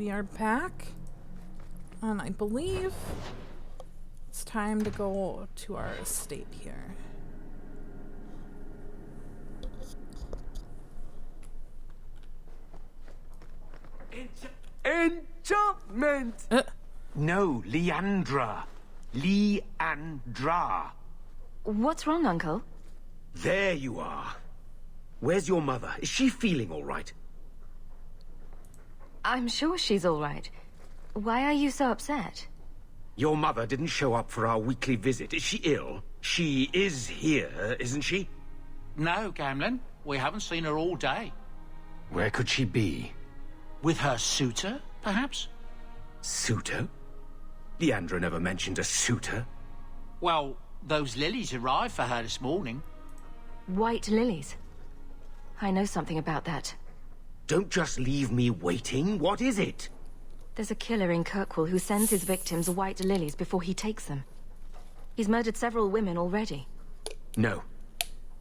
we are back. And I believe it's time to go to our estate here. Enchantment! No, Leandra. Leandra. What's wrong, Uncle? There you are. Where's your mother? Is she feeling all right? I'm sure she's all right. Why are you so upset? Your mother didn't show up for our weekly visit. Is she ill? She is here, isn't she? No, Gamlin. We haven't seen her all day. Where could she be? With her suitor, perhaps? Suitor? Leandra never mentioned a suitor. Well, those lilies arrived for her this morning. White lilies. I know something about that. Don't just leave me waiting. What is it? There's a killer in Kirkwall who sends his victims white lilies before he takes them. He's murdered several women already. No.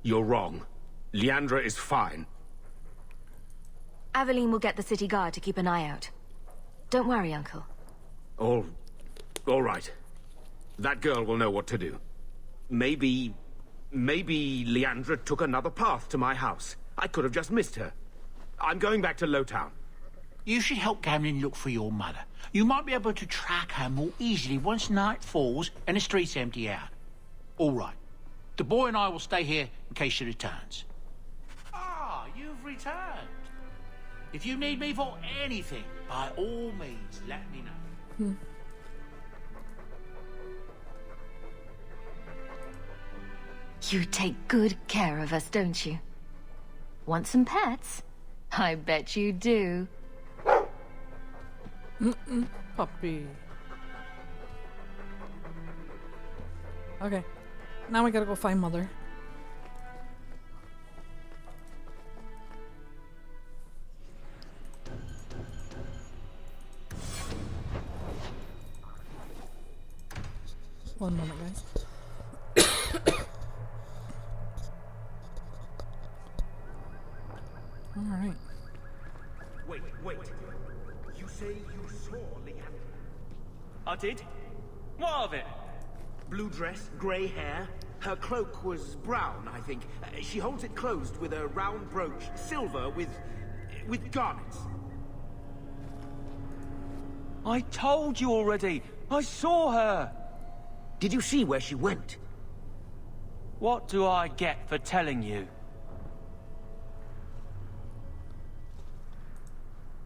You're wrong. Leandra is fine. Aveline will get the city guard to keep an eye out. Don't worry, Uncle. All right. That girl will know what to do. Maybe Leandra took another path to my house. I could have just missed her. I'm going back to Lowtown. You should help Gamlin look for your mother. You might be able to track her more easily once night falls and the streets empty out. All right. The boy and I will stay here in case she returns. Ah, you've returned. If you need me for anything, by all means, let me know. You take good care of us, don't you? Want some pets? I bet you do. Puppy. Okay. Now we gotta go find Mother. One moment, guys. Alright. Wait. You say you saw Leandra? I did. What of it? Blue dress, grey hair. Her cloak was brown, I think. She holds it closed with a round brooch, silver with garnets. I told you already. I saw her. Did you see where she went? What do I get for telling you?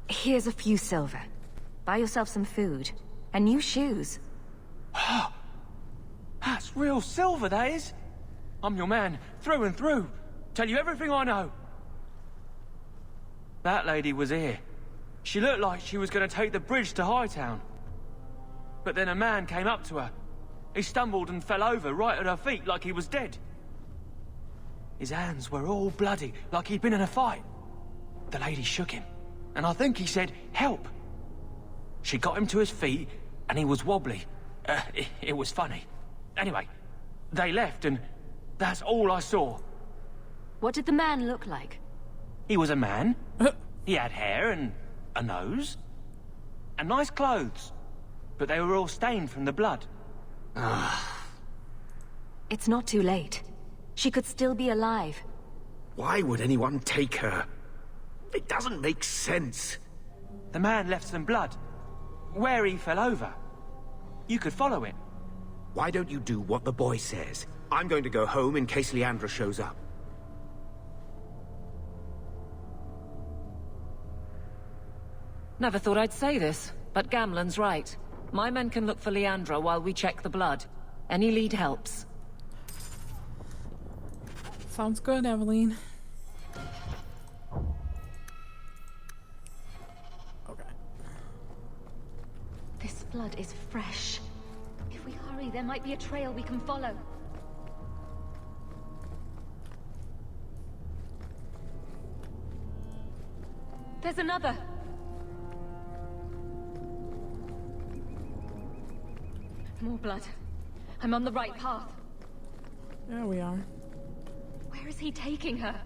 Here's a few silver. Buy yourself some food. And new shoes. That's real silver, that is. I'm your man, through and through. Tell you everything I know. That lady was here. She looked like she was going to take the bridge to Hightown. But then a man came up to her. He stumbled and fell over right at her feet like he was dead. His hands were all bloody, like he'd been in a fight. The lady shook him, and I think he said, "Help." She got him to his feet, and he was wobbly. It was funny. Anyway, they left, and that's all I saw. What did the man look like? He was a man. He had hair and a nose. And nice clothes. But they were all stained from the blood. It's not too late. She could still be alive. Why would anyone take her? It doesn't make sense. The man left some blood. Where he fell over. You could follow it. Why don't you do what the boy says? I'm going to go home in case Leandra shows up. Never thought I'd say this, but Gamlen's right. My men can look for Leandra while we check the blood. Any lead helps. Sounds good, Aveline. Okay. This blood is fresh. If we hurry, there might be a trail we can follow. There's another! More blood. I'm on the right path. Yeah, we are. Where is he taking her?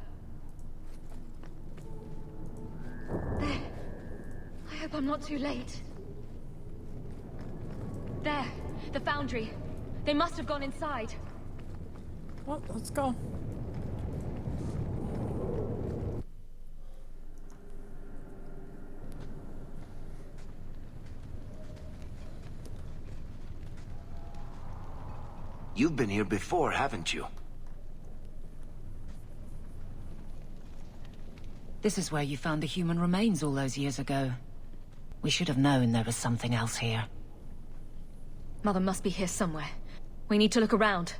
There. I hope I'm not too late. There, the foundry. They must have gone inside. Well, let's go. You've been here before, haven't you? This is where you found the human remains all those years ago. We should have known there was something else here. Mother must be here somewhere. We need to look around.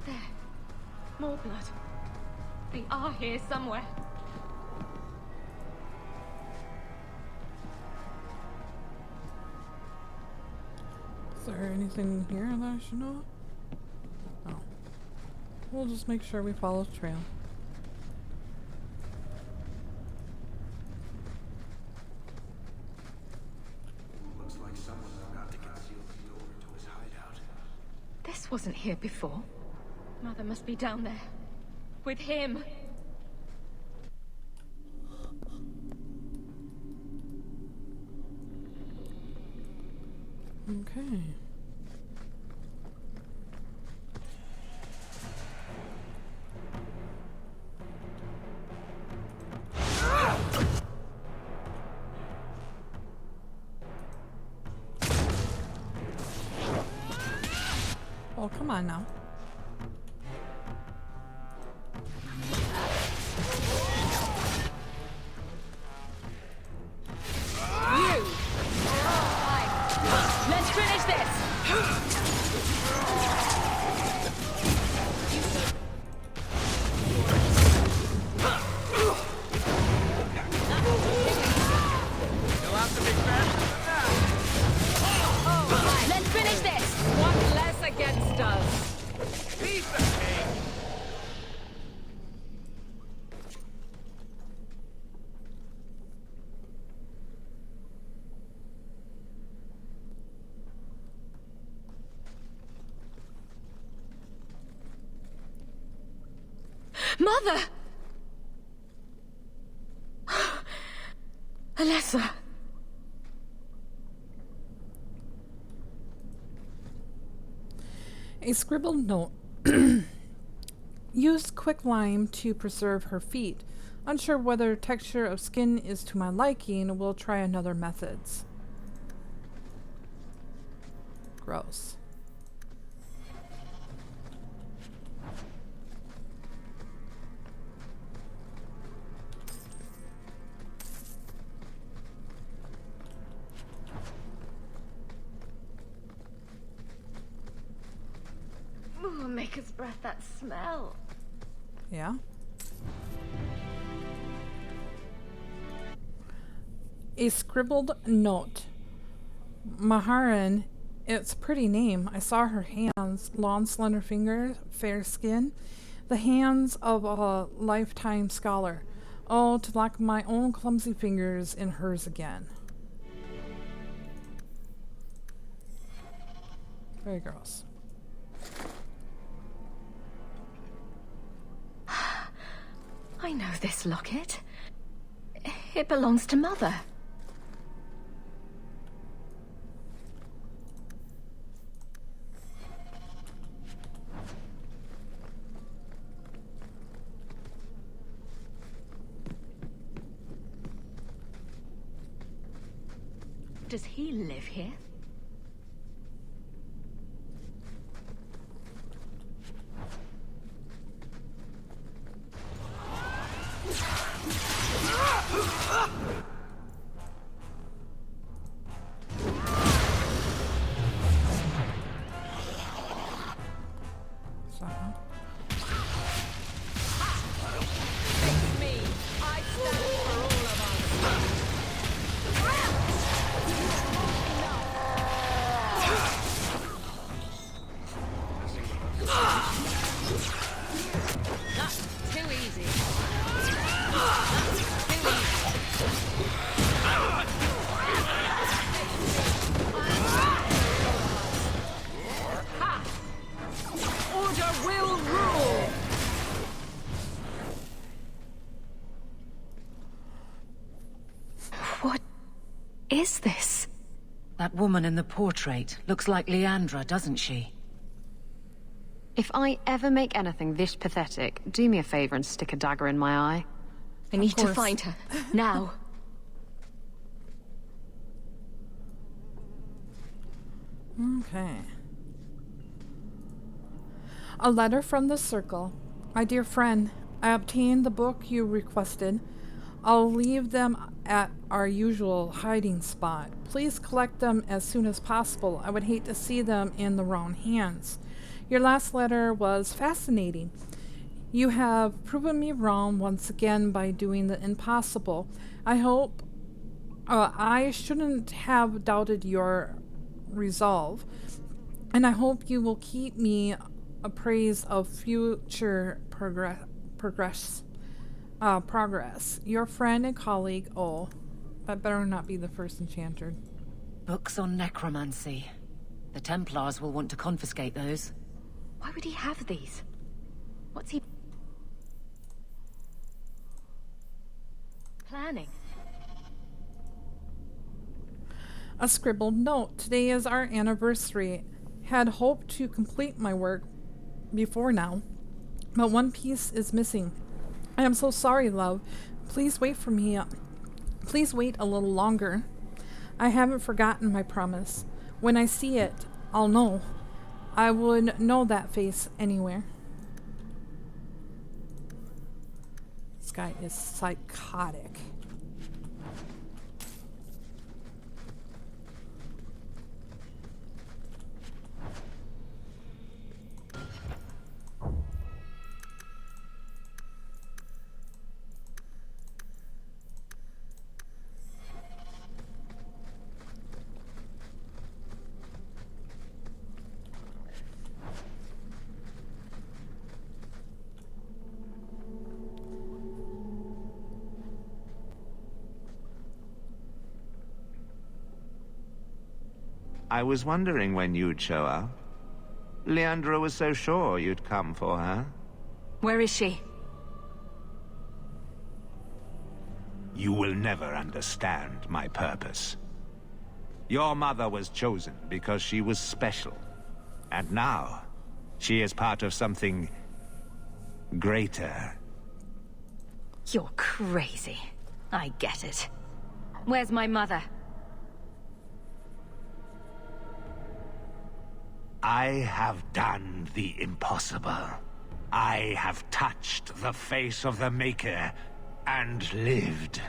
There. More blood. They are here somewhere. Is there anything here that I should know? Oh. We'll just make sure we follow the trail. Looks like someone's about to conceal the door to his hideout. This wasn't here before. Mother must be down there. With him. Okay. Oh, come on now. Let's finish this! Let's finish this! One less against us. Mother! Alessa. A scribbled note. Used quicklime to preserve her feet. Unsure whether texture of skin is to my liking, we'll try another methods. Gross. Ooh, Maker's breath, that smell. Yeah. A scribbled note. Maharan, it's a pretty name. I saw her hands, long slender fingers, fair skin, the hands of a lifetime scholar. Oh, to lock my own clumsy fingers in hers again. Very gross. I know this locket. It belongs to Mother. Does he live here? is this? That woman in the portrait looks like Leandra, doesn't she? If I ever make anything this pathetic, do me a favor and stick a dagger in my eye. I need to course. find her. Now. Okay. A letter from the Circle. My dear friend, I obtained the book you requested. I'll leave them at our usual hiding spot. Please collect them as soon as possible. I would hate to see them in the wrong hands. Your last letter was fascinating. You have proven me wrong once again by doing the impossible. I shouldn't have doubted your resolve, and I hope you will keep me appraised of future progress. Your friend and colleague, that better not be the first enchanter. Books on necromancy. The Templars will want to confiscate those. Why would he have these? What's he planning? A scribbled note. Today is our anniversary. Had hoped to complete my work before now, but one piece is missing. I am so sorry, love. Please wait for me. Please wait a little longer. I haven't forgotten my promise. When I see it, I'll know. I would know that face anywhere. This guy is psychotic. I was wondering when you'd show up. Leandra was so sure you'd come for her. Where is she? You will never understand my purpose. Your mother was chosen because she was special. And now, she is part of something greater. You're crazy. I get it. Where's my mother? I have done the impossible. I have touched the face of the Maker and lived.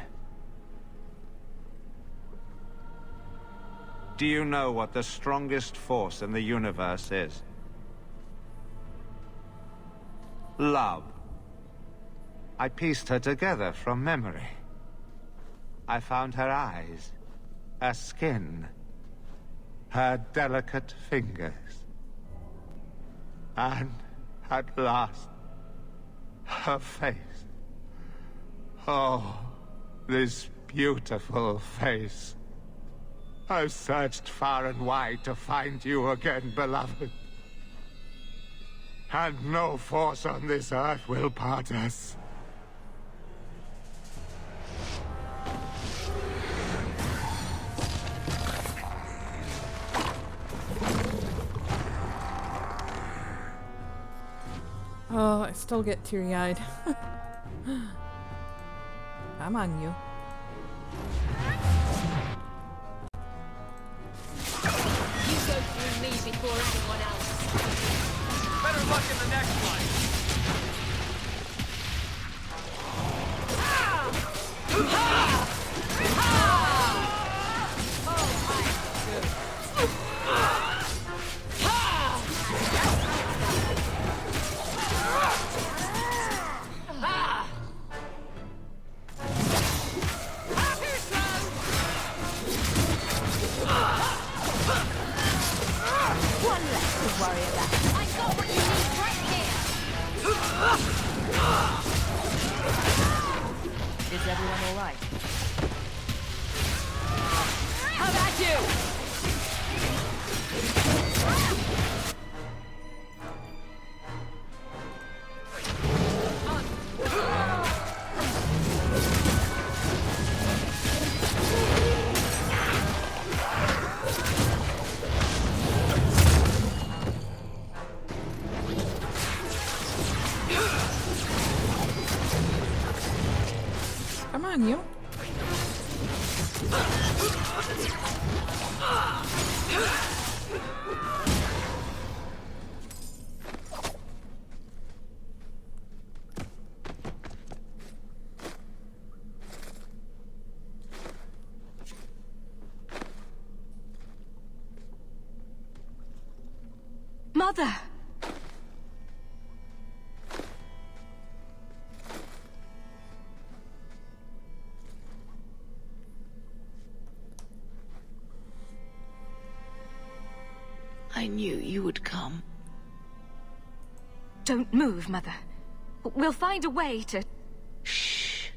Do you know what the strongest force in the universe is? Love. I pieced her together from memory. I found her eyes, her skin, her delicate fingers. And at last, her face. Oh, this beautiful face. I've searched far and wide to find you again, beloved. And no force on this earth will part us. Oh, I still get teary-eyed. I'm on you. You go through me before anyone else. Better luck in the next one. Is everyone all right? How about you? Come on, you. Mother! I knew you would come. Don't move, Mother. We'll find a way to... Shh.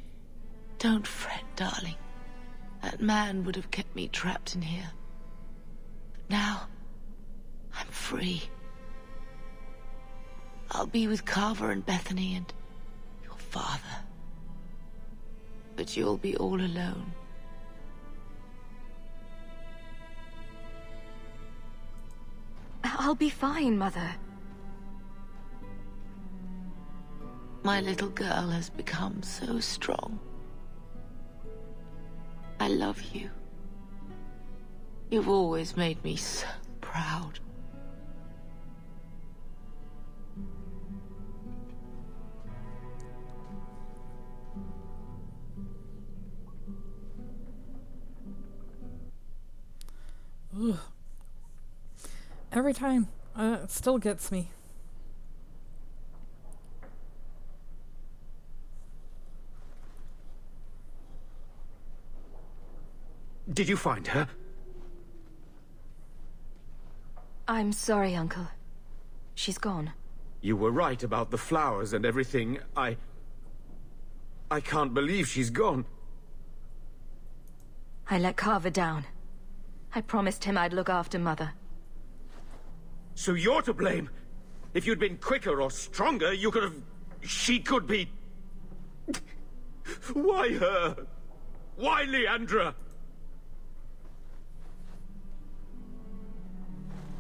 Don't fret, darling. That man would have kept me trapped in here. But now, I'm free. I'll be with Carver and Bethany and your father. But you'll be all alone. I'll be fine, Mother. My little girl has become so strong. I love you. You've always made me so proud. Ugh. Every time, it still gets me. Did you find her? I'm sorry, Uncle. She's gone. You were right about the flowers and everything. I can't believe she's gone. I let Carver down. I promised him I'd look after Mother. So you're to blame. If you'd been quicker or stronger, you could have... She could be... Why her? Why Leandra?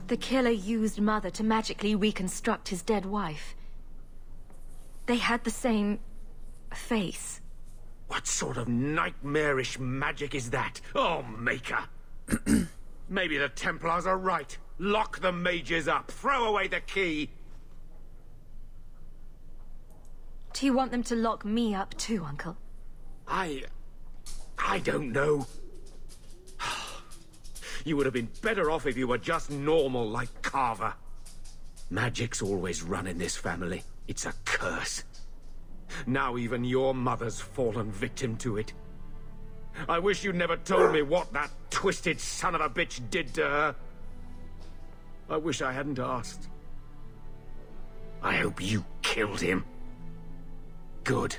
The killer used Mother to magically reconstruct his dead wife. They had the same... face. What sort of nightmarish magic is that? Oh, Maker! Maybe the Templars are right. Lock the mages up. Throw away the key. Do you want them to lock me up too, Uncle? I don't know. You would have been better off if you were just normal like Carver. Magic's always run in this family. It's a curse. Now even your mother's fallen victim to it. I wish you'd never told me what that twisted son of a bitch did to her. I wish I hadn't asked. I hope you killed him. Good.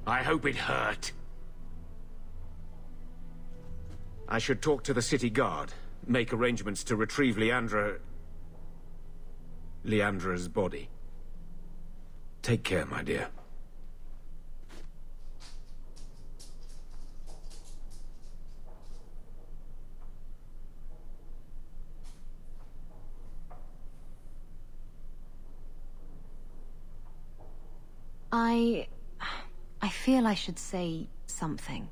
I hope it hurt. I should talk to the city guard. Make arrangements to retrieve Leandra's body. Take care, my dear. I feel I should say something.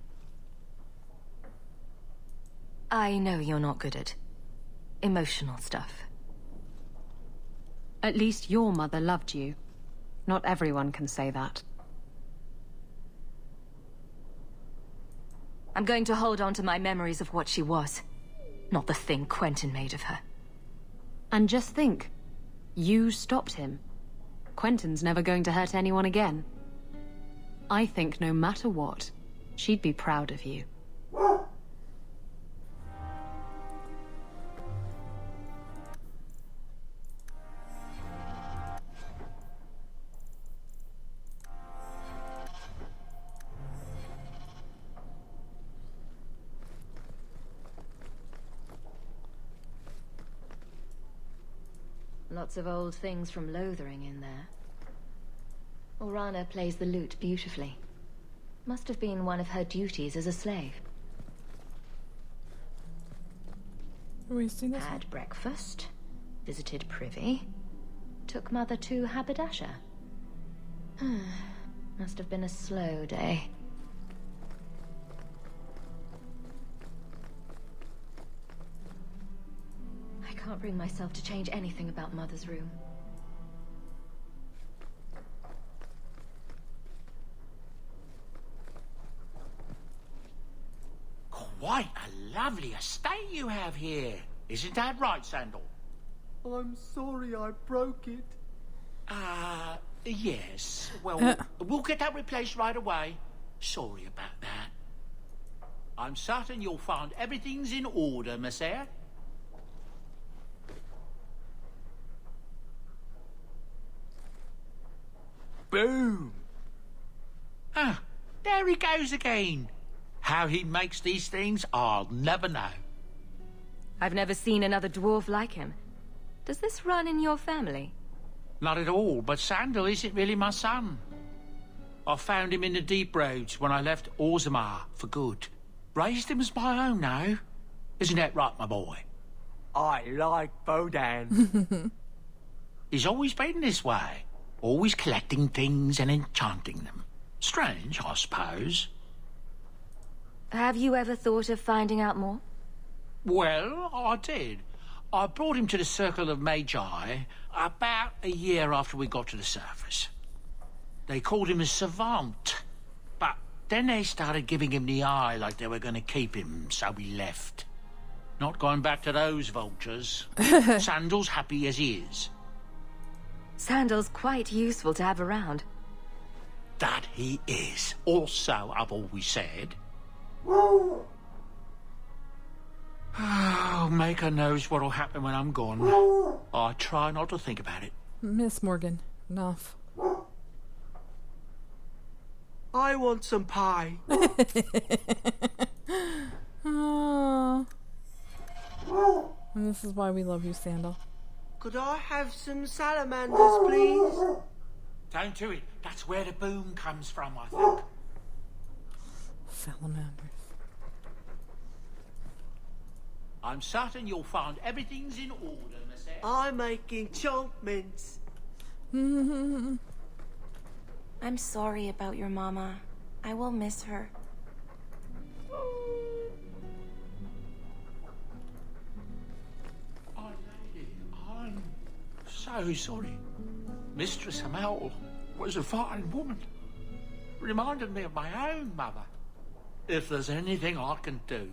I know you're not good at emotional stuff. At least your mother loved you. Not everyone can say that. I'm going to hold on to my memories of what she was, not the thing Quentin made of her. And just think, you stopped him. Quentin's never going to hurt anyone again. I think no matter what, she'd be proud of you. Lots of old things from Lothering in there. Orana plays the lute beautifully. Must have been one of her duties as a slave. Have we seen this? Had breakfast, visited Privy, took Mother to Haberdasher. Must have been a slow day. can't bring myself to change anything about Mother's room. Quite a lovely estate you have here. Isn't that right, Sandal? I'm sorry I broke it. Yes. Well, we'll get that replaced right away. Sorry about that. I'm certain you'll find everything's in order, Monsieur. Boom! Ah, there he goes again. How he makes these things, I'll never know. I've never seen another dwarf like him. Does this run in your family? Not at all, but Sandal isn't really my son. I found him in the deep roads when I left Orzammar for good. Raised him as my own now. Isn't that right, my boy? I like Bodan. He's always been this way. Always collecting things and enchanting them. Strange, I suppose. Have you ever thought of finding out more? Well, I did. I brought him to the Circle of Magi about a year after we got to the surface. They called him a savant, but then they started giving him the eye like they were going to keep him, so we left. Not going back to those vultures. Sandal's happy as he is. Sandal's quite useful to have around. That he is. Also, I've always said. Oh, Maker knows what'll happen when I'm gone. I try not to think about it. Miss Morgan, enough. I want some pie. Oh. And this is why we love you, Sandal. Could I have some salamanders, please? Don't do it. That's where the boom comes from, I think. Salamanders. I'm certain you'll find everything's in order, Monsieur. I make enchantments. I'm sorry about your mama. I will miss her. I'm so sorry. Mistress Hamel was a fine woman. Reminded me of my own mother. If there's anything I can do.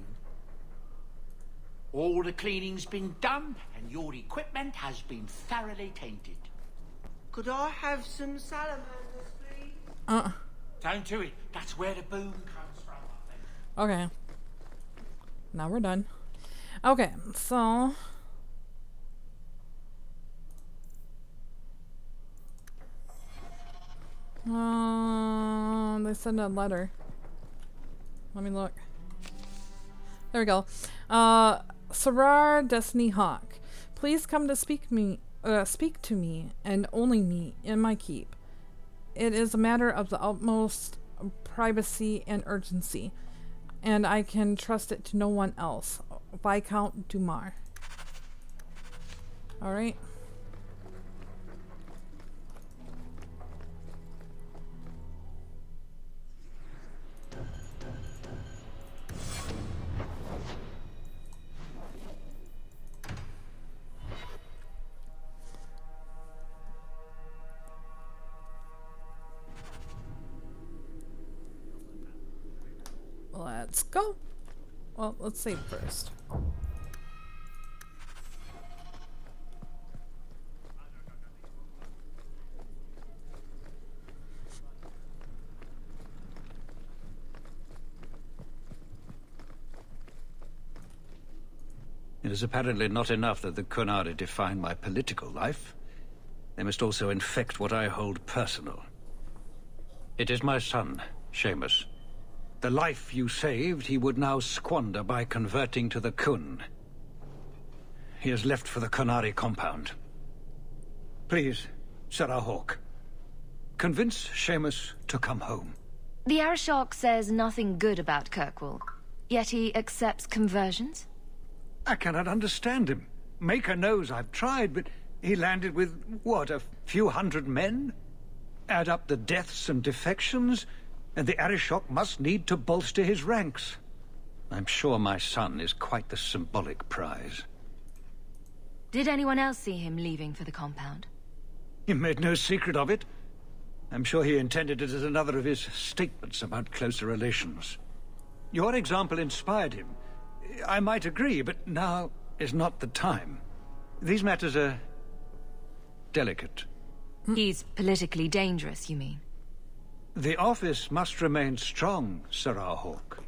All the cleaning's been done, and your equipment has been thoroughly tainted. Could I have some salamanders, please? Don't do it. That's where the boom comes from, I think. Okay. Now we're done. Okay, so... they sent a letter. Let me look. There we go. Sarar Destiny Hawk, please come to speak to me and only me in my keep. It is a matter of the utmost privacy and urgency, and I can trust it to no one else. Viscount Dumar. All right. Let's go. Well, let's save first. It is apparently not enough that the Qunari define my political life. They must also infect what I hold personal. It is my son, Seamus. The life you saved, he would now squander by converting to the Qun. He has left for the Qunari compound. Please, Sarah Hawk, convince Seamus to come home. The Arishok says nothing good about Kirkwall, yet he accepts conversions? I cannot understand him. Maker knows I've tried, but he landed with, what, a few hundred men? Add up the deaths and defections, and the Arishok must need to bolster his ranks. I'm sure my son is quite the symbolic prize. Did anyone else see him leaving for the compound? He made no secret of it. I'm sure he intended it as another of his statements about closer relations. Your example inspired him. I might agree, but now is not the time. These matters are delicate. He's politically dangerous, you mean? The office must remain strong, Sarah Hawke.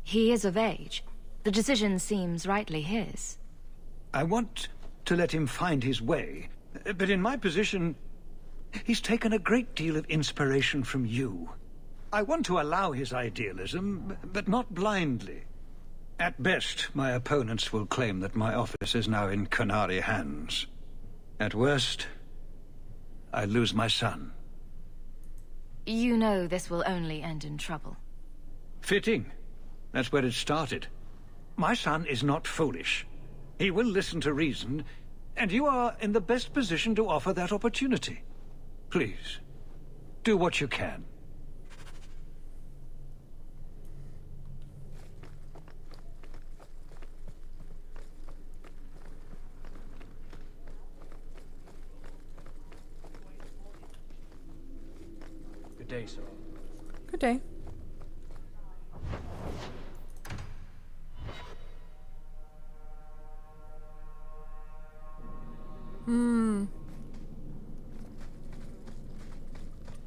He is of age. The decision seems rightly his. I want to let him find his way, but in my position, he's taken a great deal of inspiration from you. I want to allow his idealism, but not blindly. At best, my opponents will claim that my office is now in Qunari hands. At worst, I lose my son. You know this will only end in trouble. Fitting. That's where it started. My son is not foolish. He will listen to reason, and you are in the best position to offer that opportunity. Please, do what you can. Good day, sir. Good day.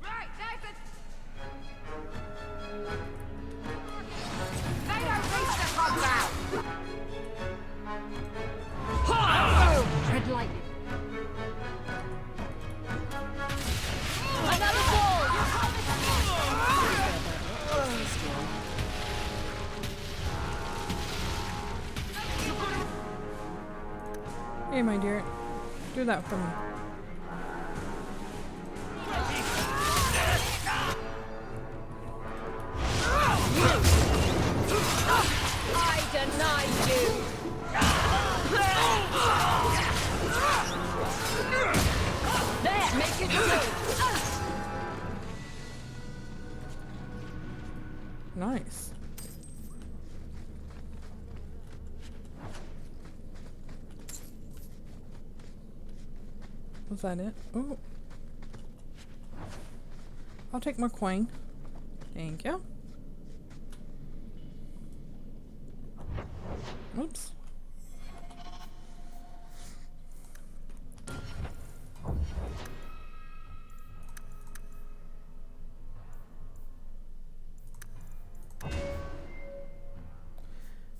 Right, David! They don't reach the compound! Tread lightly. Another ball! Hey, my dear. Do that for me. I deny you! There, make it good! Nice. Was that it? Oh. I'll take my coin. Thank you. Oops.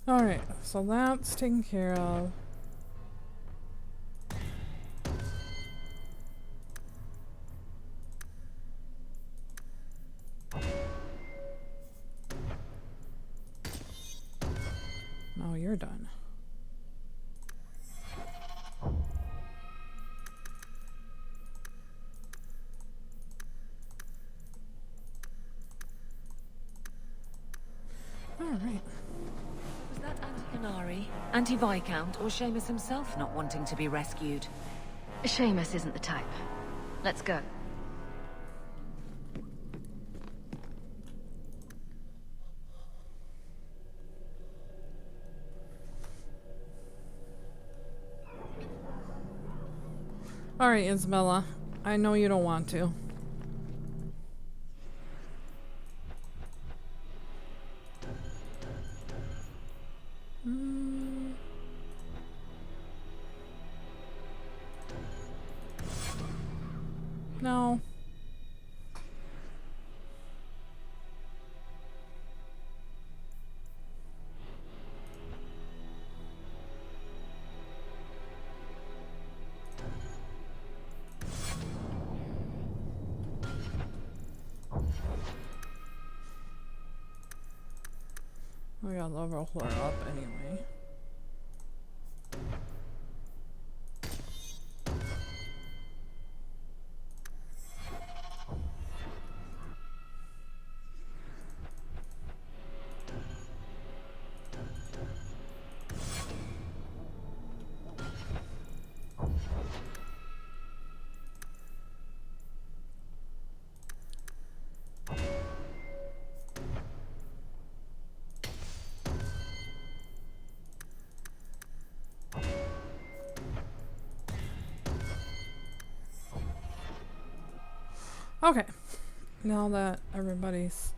Alright, so that's taken care of. Now you're done. Alright. Was that Anti-Qunari, Anti-Viscount, or Seamus himself not wanting to be rescued? Seamus isn't the type. Let's go. Alright, Isabella. I know you don't want to. No. We gotta level her up anyway. Okay. Now that everybody's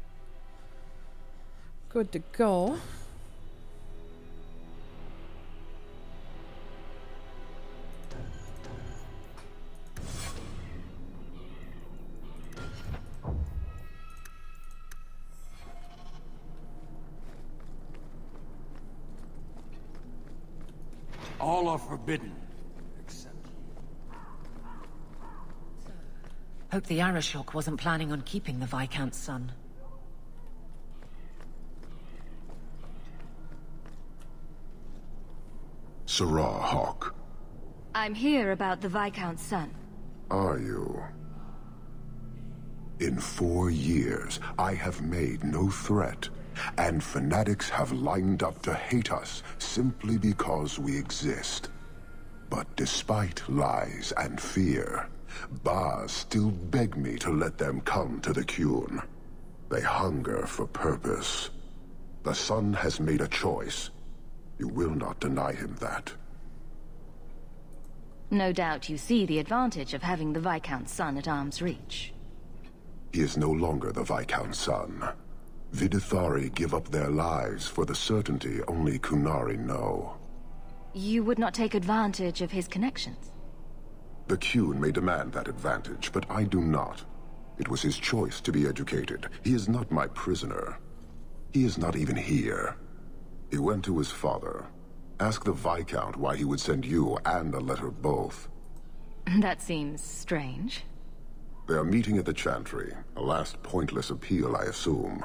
good to go. All are forbidden, except Hope the Arishok wasn't planning on keeping the Viscount's son. Sarah Hawk. I'm here about the Viscount's son. Are you? In 4 years, I have made no threat, and fanatics have lined up to hate us simply because we exist. But despite lies and fear, Baz still beg me to let them come to the Qun. They hunger for purpose. The son has made a choice. You will not deny him that. No doubt you see the advantage of having the Viscount's son at arm's reach. He is no longer the Viscount's son. Vidithari give up their lives for the certainty only Qunari know. You would not take advantage of his connections? The Qun may demand that advantage, but I do not. It was his choice to be educated. He is not my prisoner. He is not even here. He went to his father. Ask the Viscount why he would send you and a letter both. That seems strange. They are meeting at the Chantry. A last pointless appeal, I assume.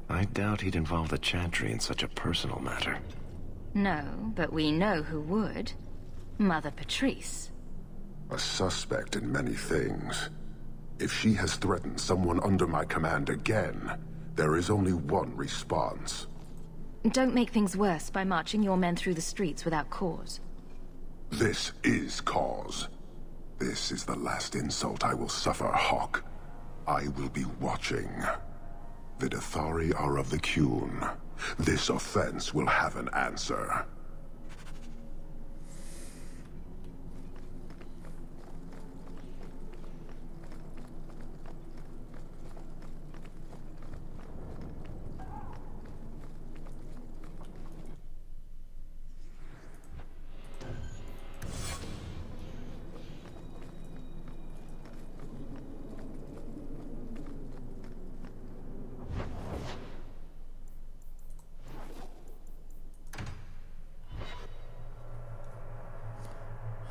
I doubt he'd involve the Chantry in such a personal matter. No, but we know who would. Mother Patrice. A suspect in many things. If she has threatened someone under my command again, there is only one response. Don't make things worse by marching your men through the streets without cause. This is cause. This is the last insult I will suffer, Hawk. I will be watching. The Vidithari are of the Qun. This offense will have an answer.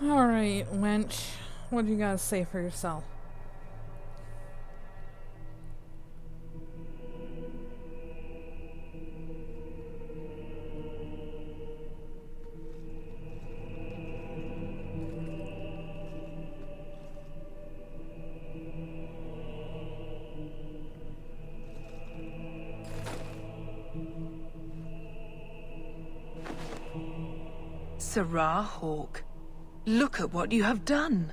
Alright, wench. What do you gotta say for yourself? Sarah Hawk, look at what you have done.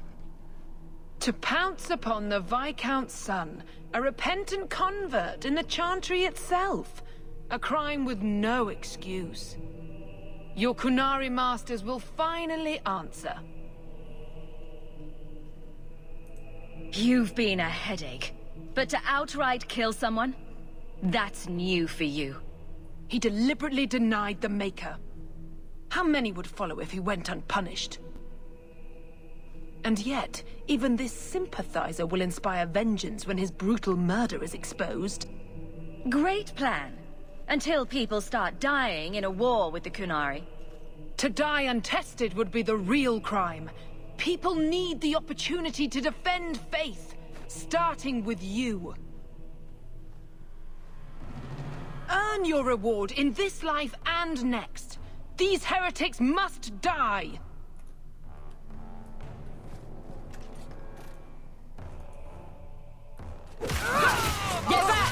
To pounce upon the Viscount's son, a repentant convert in the Chantry itself. A crime with no excuse. Your Qunari masters will finally answer. You've been a headache. But to outright kill someone? That's new for you. He deliberately denied the Maker. How many would follow if he went unpunished? And yet, even this sympathizer will inspire vengeance when his brutal murder is exposed. Great plan. Until people start dying in a war with the Qunari. To die untested would be the real crime. People need the opportunity to defend faith, starting with you. Earn your reward in this life and next. These heretics must die! Get back!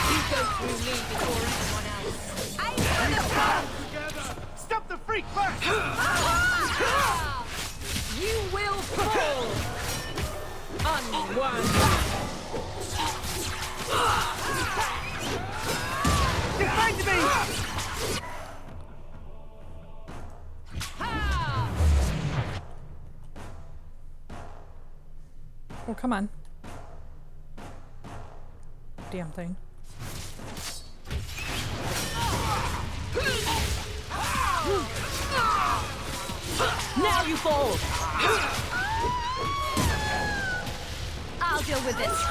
You go through me before anyone else. Stop the freak first! You will fall! Unwise! Defend me! Oh, come on. Damn thing. Now you fall! I'll deal with this.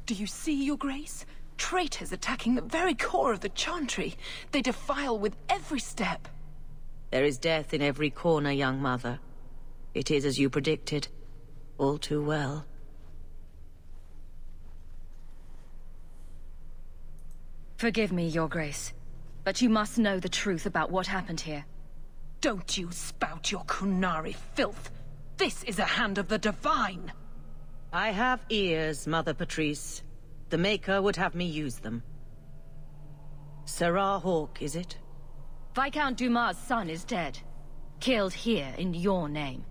Do you see, Your Grace? Traitors attacking the very core of the Chantry. They defile with every step. There is death in every corner, young mother. It is as you predicted. All too well. Forgive me, Your Grace, but you must know the truth about what happened here. Don't you spout your Kunari filth. This is a hand of the Divine. I have ears, Mother Patrice. The Maker would have me use them. Sarah Hawke, is it? Viscount Dumas' son is dead. Killed here in your name.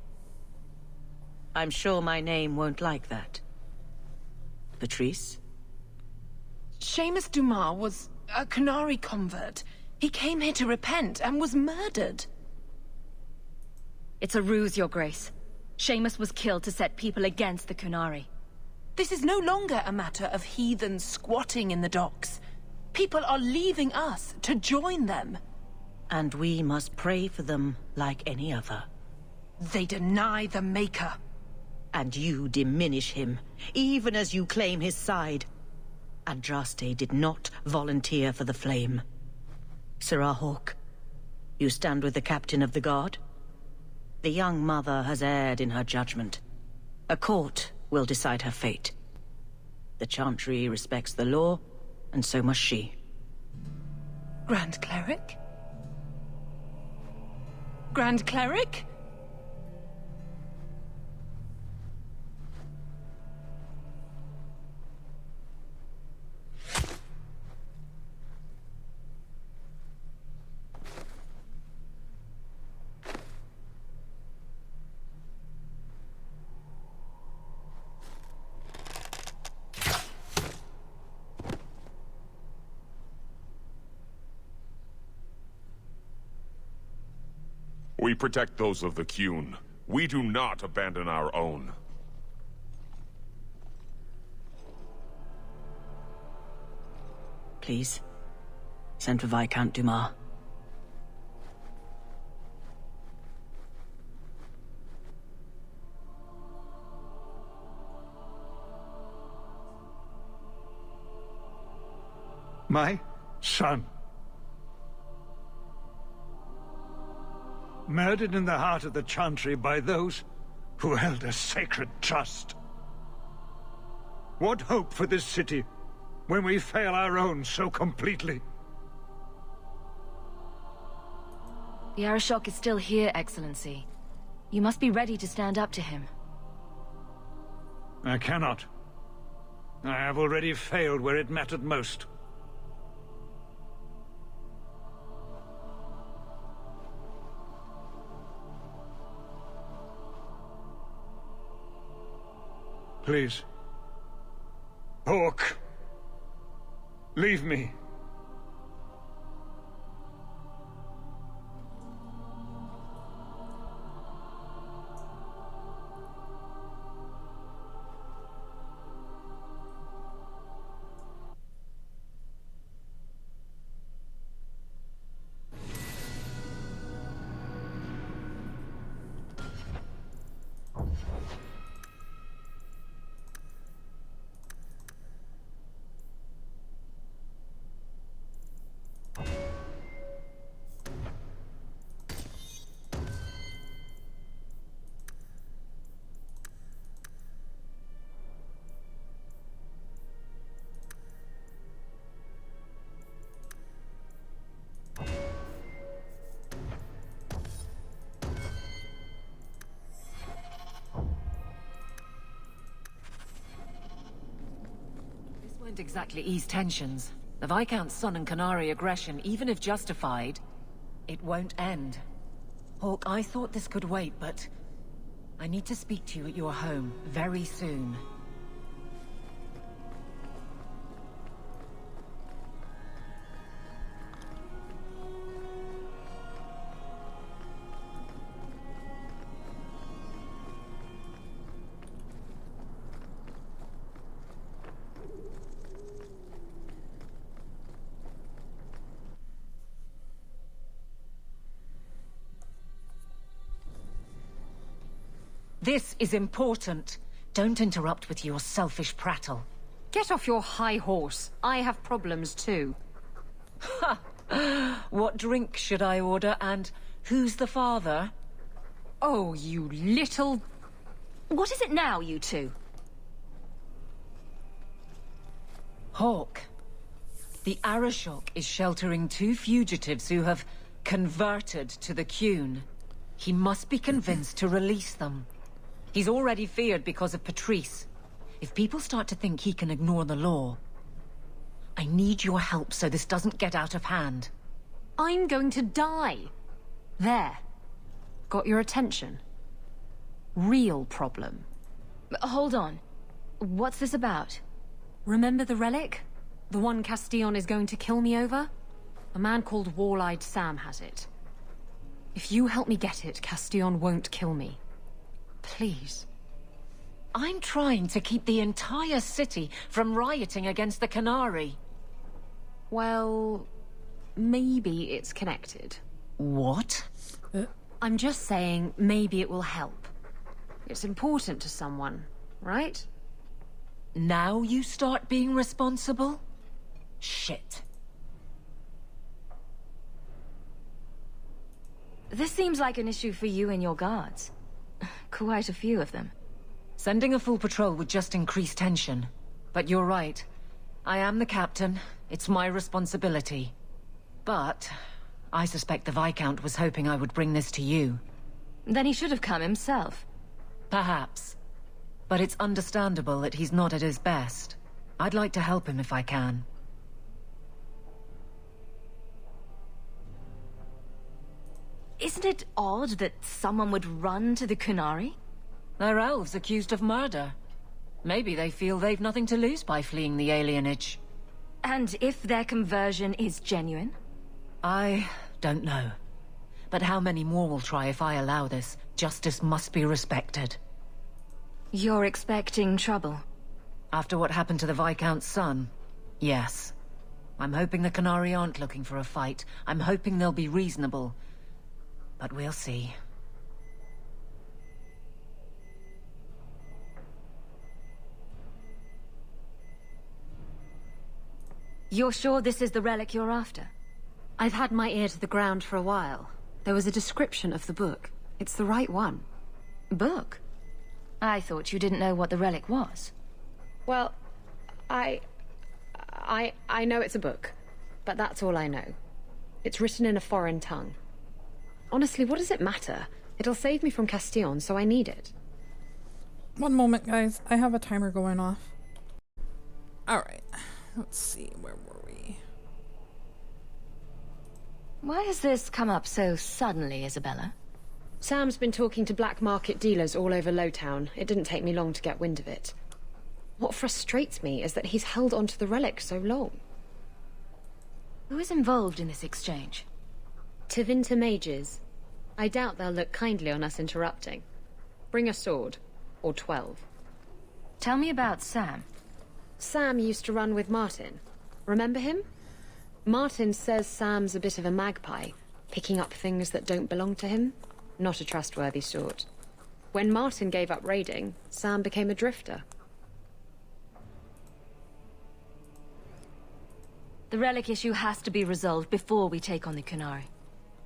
I'm sure my name won't like that. Patrice? Seamus Dumas was a Kunari convert. He came here to repent and was murdered. It's a ruse, Your Grace. Seamus was killed to set people against the Kunari. This is no longer a matter of heathens squatting in the docks. People are leaving us to join them. And we must pray for them like any other. They deny the Maker. And you diminish him, even as you claim his side. Andraste did not volunteer for the flame. Sarah Hawke, you stand with the captain of the guard? The young mother has erred in her judgment. A court will decide her fate. The Chantry respects the law, and so must she. Grand Cleric? Grand Cleric? We protect those of the Qun. We do not abandon our own. Please, send for Viscount Dumas. My son. Murdered in the heart of the Chantry by those who held a sacred trust. What hope for this city when we fail our own so completely? The Arishok is still here, Excellency. You must be ready to stand up to him. I cannot. I have already failed where it mattered most. Please. Hawke. Leave me. Won't exactly ease tensions. The Viscount's son and Kunari aggression, even if justified, it won't end. Hawke, I thought this could wait, but I need to speak to you at your home very soon. This is important. Don't interrupt with your selfish prattle. Get off your high horse. I have problems too. Ha! What drink should I order, and who's the father? Oh, you little... What is it now, you two? Hawk. The Arashok is sheltering 2 fugitives who have converted to the Qun. He must be convinced to release them. He's already feared because of Patrice. If people start to think he can ignore the law, I need your help so this doesn't get out of hand. I'm going to die. There. Got your attention? Real problem. Hold on. What's this about? Remember the relic? The one Castillon is going to kill me over? A man called Wall-Eyed Sam has it. If you help me get it, Castillon won't kill me. Please. I'm trying to keep the entire city from rioting against the Canary. Well, maybe it's connected. What? I'm just saying maybe it will help. It's important to someone, right? Now you start being responsible? Shit. This seems like an issue for you and your guards. Quite a few of them. Sending a full patrol would just increase tension. But you're right. I am the captain. It's my responsibility. But I suspect the Viscount was hoping I would bring this to you. Then he should have come himself. Perhaps. But it's understandable that he's not at his best. I'd like to help him if I can. Isn't it odd that someone would run to the Canary? They're elves accused of murder. Maybe they feel they've nothing to lose by fleeing the alienage. And if their conversion is genuine? I don't know. But how many more will try if I allow this? Justice must be respected. You're expecting trouble? After what happened to the Viscount's son, yes. I'm hoping the Canary aren't looking for a fight. I'm hoping they'll be reasonable. But we'll see. You're sure this is the relic you're after? I've had my ear to the ground for a while. There was a description of the book. It's the right one. Book? I thought you didn't know what the relic was. Well, I know it's a book, but that's all I know. It's written in a foreign tongue. Honestly, what does it matter? It'll save me from Castillon, so I need it. One moment, guys. I have a timer going off. Alright. Let's see. Where were we? Why has this come up so suddenly, Isabella? Sam's been talking to black market dealers all over Lowtown. It didn't take me long to get wind of it. What frustrates me is that he's held onto the relic so long. Who is involved in this exchange? Tevinter mages. I doubt they'll look kindly on us interrupting. Bring a sword. Or 12. Tell me about Sam. Sam used to run with Martin. Remember him? Martin says Sam's a bit of a magpie, picking up things that don't belong to him. Not a trustworthy sort. When Martin gave up raiding, Sam became a drifter. The relic issue has to be resolved before we take on the Canary.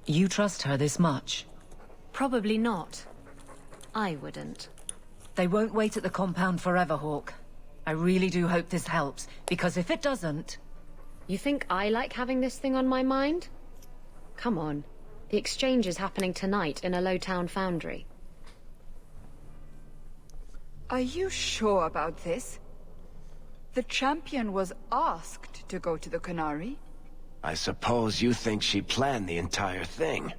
You trust her this much? Probably not. I wouldn't. They won't wait at the compound forever, Hawk. I really do hope this helps, because if it doesn't... You think I like having this thing on my mind? Come on. The exchange is happening tonight in a Lowtown foundry. Are you sure about this? The champion was asked to go to the Canary. I suppose you think she planned the entire thing.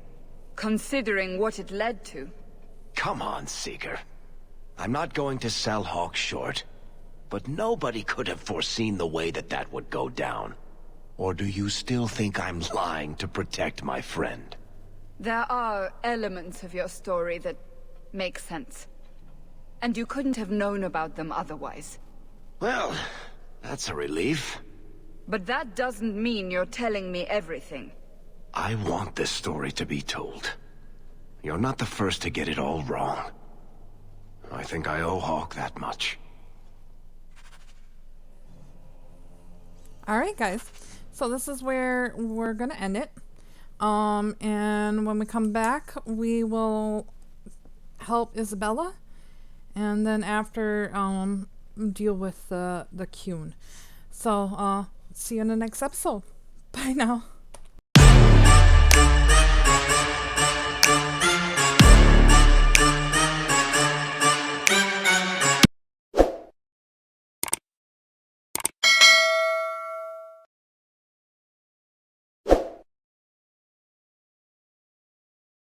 Considering what it led to. Come on, Seeker. I'm not going to sell Hawk short, but nobody could have foreseen the way that would go down. Or do you still think I'm lying to protect my friend? There are elements of your story that make sense. And you couldn't have known about them otherwise. Well, that's a relief. But that doesn't mean you're telling me everything. I want this story to be told. You're not the first to get it all wrong. I think I owe Hawk that much. Alright, guys. So this is where we're gonna end it. And when we come back, we will help Isabella. And then after, deal with the Qun. So, see you in the next episode. Bye now.